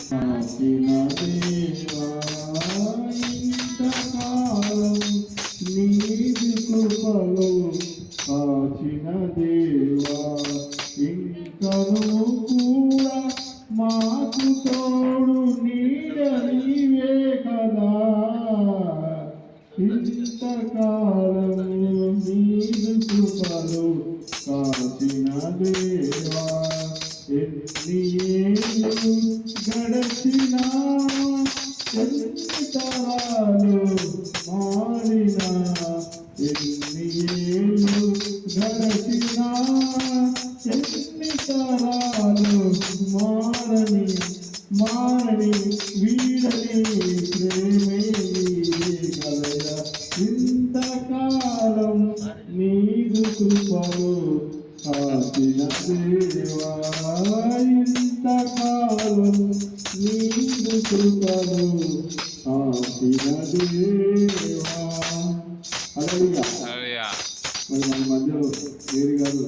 కాచిన దేవా ఇంతకాలం నీదు కృపలు కాచిన దేవా ఇంకను కూడా మాకు తోడు నీడ నీవే కదా ఇంతకాలం నీదు కృపలు కాచిన దేవా ఎన్ని ఏళ్ళు గడచినా ఎన్ని తరాలు మారినా ఎన్ని ఏళ్ళు గడచినా ఎన్ని తరాలు మారని వీడని ప్రేమే కలయ ఇంతకాలం నీదు కృపలు కాచిన దేవా ఇంతకాలం నీదు కృపలు కాచిన దేవా. హల్లెలూయా. మరి మన మధ్యలో వేరు గారు